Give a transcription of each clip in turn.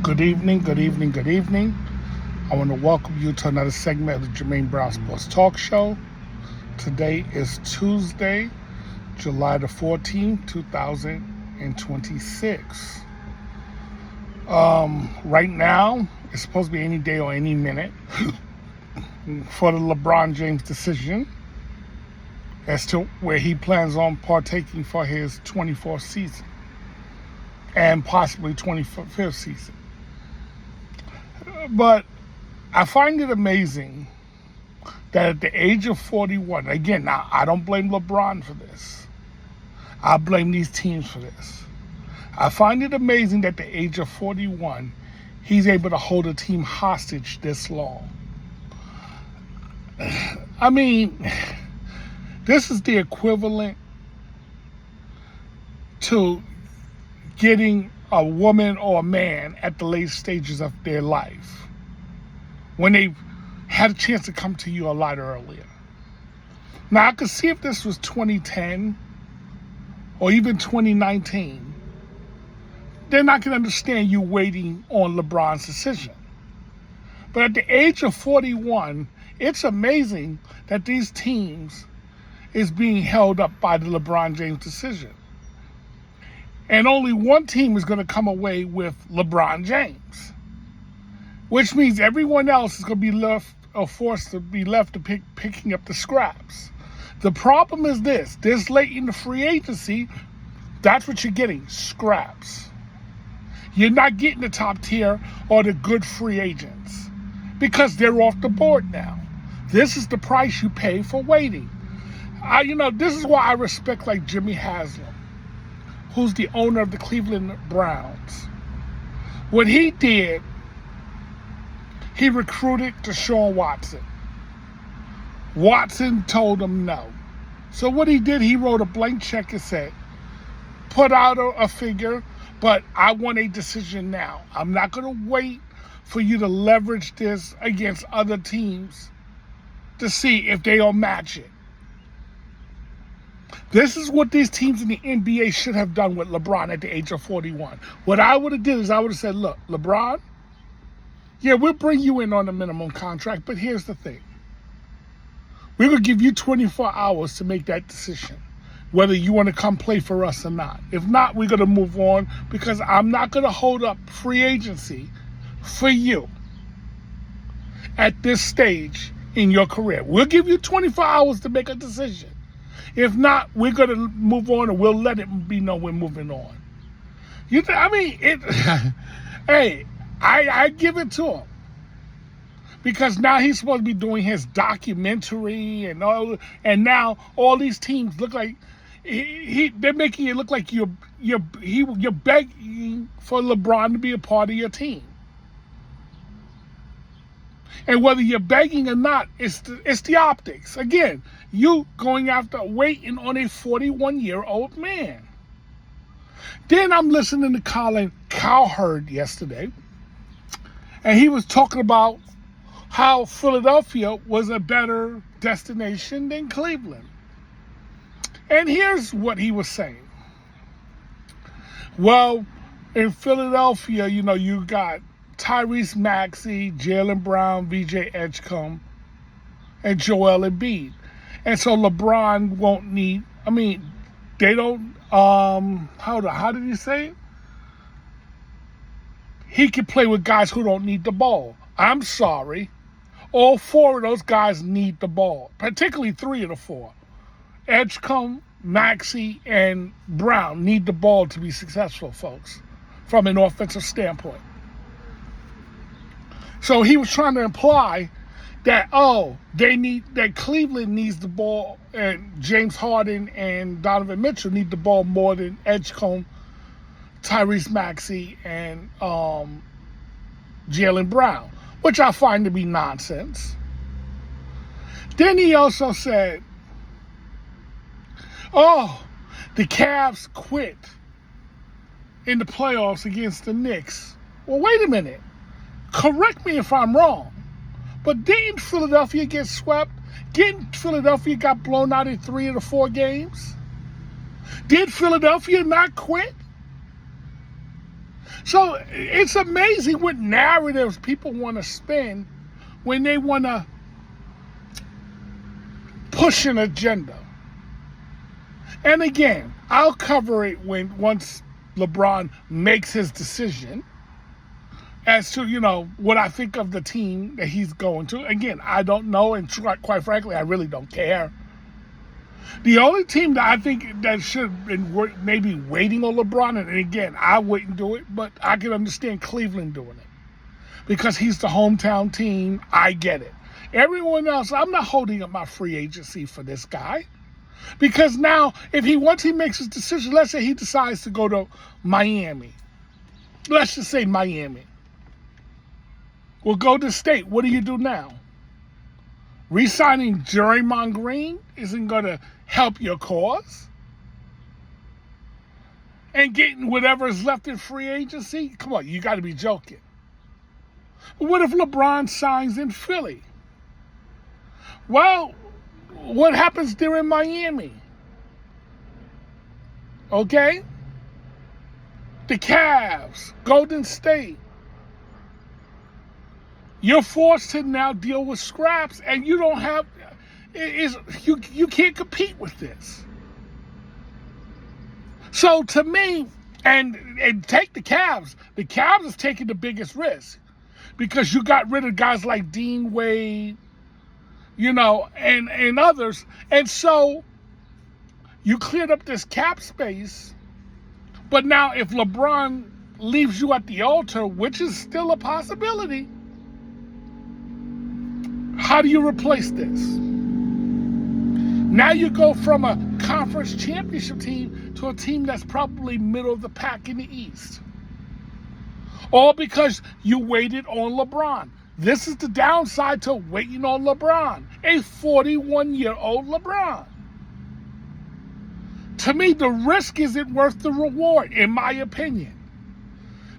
Good evening, good evening, good evening. I want to welcome you to another segment of the Jermaine Brown Sports Talk Show. Today is Tuesday, July the 14th, 2026. Right now, it's supposed to be any day or any minute for the LeBron James decision as to where he plans on partaking for his 24th season and possibly 25th season. But I find it amazing that at the age of 41, again, now I don't blame LeBron for this. I blame these teams for this. I find it amazing that at the age of 41, he's able to hold a team hostage this long. I mean, this is the equivalent to getting a woman or a man at the late stages of their life when they've had a chance to come to you a lot earlier. Now, I could see if this was 2010 or even 2019, they're not going to understand you waiting on LeBron's decision. But at the age of 41, it's amazing that these teams is being held up by the LeBron James decision. And only one team is going to come away with LeBron James, which means everyone else is going to be left or forced to be left to picking up the scraps. The problem is this late in the free agency, that's what you're getting, scraps. You're not getting the top tier or the good free agents because they're off the board now. This is the price you pay for waiting. This is why I respect like Jimmy Haslam, who's the owner of the Cleveland Browns. What he did, he recruited Deshaun Watson. Watson told him no. So what he did, he wrote a blank check and said, put out a figure, but I want a decision now. I'm not going to wait for you to leverage this against other teams to see if they'll match it. This is what these teams in the NBA should have done with LeBron at the age of 41. What I would have did is I would have said, look, LeBron, yeah, we'll bring you in on a minimum contract, but here's the thing. We're going to give you 24 hours to make that decision, whether you want to come play for us or not. If not, we're going to move on because I'm not going to hold up free agency for you at this stage in your career. We'll give you 24 hours to make a decision. If not, we're going to move on and we'll let it be known we're moving on. Hey, I give it to him. Because now he's supposed to be doing his documentary and all, and now all these teams look like they're making it look like you're begging for LeBron to be a part of your team. And whether you're begging or not, it's the optics. Again, you going after waiting on a 41-year-old man. Then I'm listening to Colin Cowherd yesterday, and he was talking about how Philadelphia was a better destination than Cleveland. And here's what he was saying. Well, in Philadelphia, you got Tyrese Maxey, Jaylen Brown, VJ Edgecombe, and Joel Embiid. And so LeBron won't need, they don't, how did he say it? He can play with guys who don't need the ball. I'm sorry. All four of those guys need the ball, particularly three of the four. Edgecombe, Maxey, and Brown need the ball to be successful, folks, from an offensive standpoint. So he was trying to imply that, that Cleveland needs the ball, and James Harden and Donovan Mitchell need the ball more than Edgecombe, Tyrese Maxey, and Jaylen Brown, which I find to be nonsense. Then he also said, the Cavs quit in the playoffs against the Knicks. Well, wait a minute. Correct me if I'm wrong, but didn't Philadelphia get swept? Didn't Philadelphia got blown out in 3 of the 4 games? Did Philadelphia not quit? So it's amazing what narratives people want to spin when they want to push an agenda. And again, I'll cover it once LeBron makes his decision as to, what I think of the team that he's going to. Again, I don't know, and quite frankly, I really don't care. The only team that I think that should have been maybe waiting on LeBron, and again, I wouldn't do it, but I can understand Cleveland doing it because he's the hometown team. I get it. Everyone else, I'm not holding up my free agency for this guy. Because now, once he makes his decision, let's say he decides to go to Miami. Let's just say Miami. Well, Golden State, what do you do now? Re-signing Draymond Green isn't going to help your cause. And getting whatever is left in free agency? Come on, you got to be joking. What if LeBron signs in Philly? Well, what happens there in Miami? Okay? The Cavs, Golden State. You're forced to now deal with scraps, and you don't have, you can't compete with this. So to me, and take the Cavs. The Cavs is taking the biggest risk because you got rid of guys like Dean Wade, and others. And so you cleared up this cap space. But now if LeBron leaves you at the altar, which is still a possibility, how do you replace this? Now you go from a conference championship team to a team that's probably middle of the pack in the East. All because you waited on LeBron. This is the downside to waiting on LeBron, a 41-year-old LeBron. To me, the risk isn't worth the reward, in my opinion.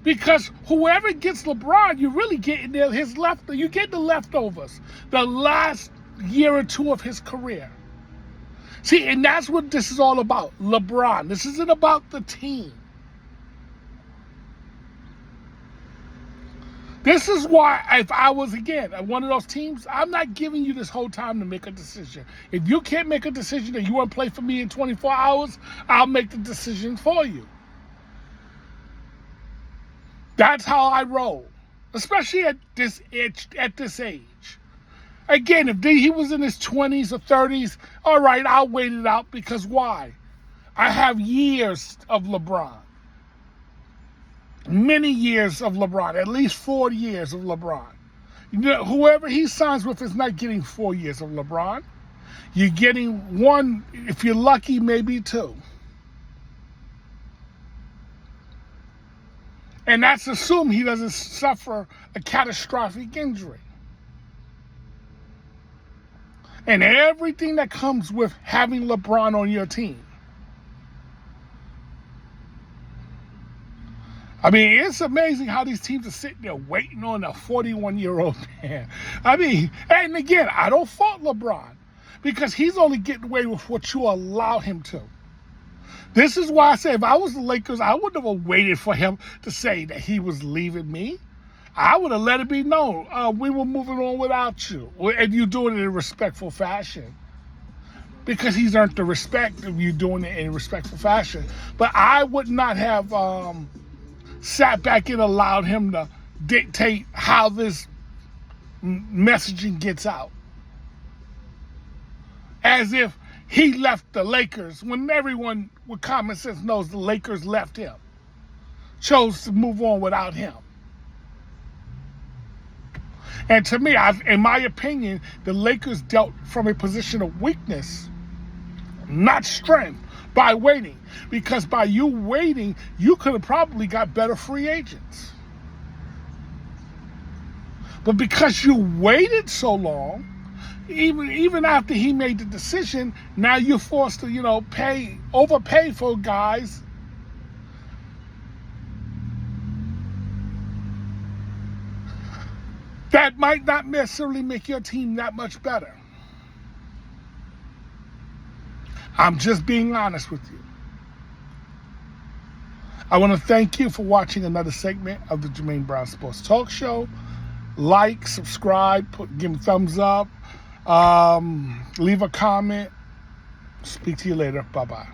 Because whoever gets LeBron, you're really getting you get the leftovers, the last year or two of his career. See, and that's what this is all about, LeBron. This isn't about the team. This is why, if I was, again, one of those teams, I'm not giving you this whole time to make a decision. If you can't make a decision that you want to play for me in 24 hours, I'll make the decision for you. That's how I roll, especially at this age. Again, if he was in his 20s or 30s, all right, I'll wait it out because why? I have years of LeBron. Many years of LeBron, at least 4 years of LeBron. Whoever he signs with is not getting 4 years of LeBron. You're getting one, if you're lucky, maybe two. And that's assume he doesn't suffer a catastrophic injury. And everything that comes with having LeBron on your team. I mean, it's amazing how these teams are sitting there waiting on a 41-year-old man. I mean, and again, I don't fault LeBron because he's only getting away with what you allow him to. This is why I say if I was the Lakers, I wouldn't have waited for him to say that he was leaving me. I would have let it be known. We were moving on without you. And you doing it in a respectful fashion. Because he's earned the respect of you doing it in a respectful fashion. But I would not have sat back and allowed him to dictate how this messaging gets out. As if he left the Lakers when everyone with common sense knows the Lakers left him. Chose to move on without him. And to me, in my opinion, the Lakers dealt from a position of weakness, not strength, by waiting. Because by you waiting, you could have probably got better free agents. But because you waited so long, even after he made the decision, now you're forced to, overpay for guys that might not necessarily make your team that much better. I'm just being honest with you. I want to thank you for watching another segment of the Jermaine Brown Sports Talk Show. Like, subscribe, give me a thumbs up, leave a comment. Speak to you later. Bye-bye.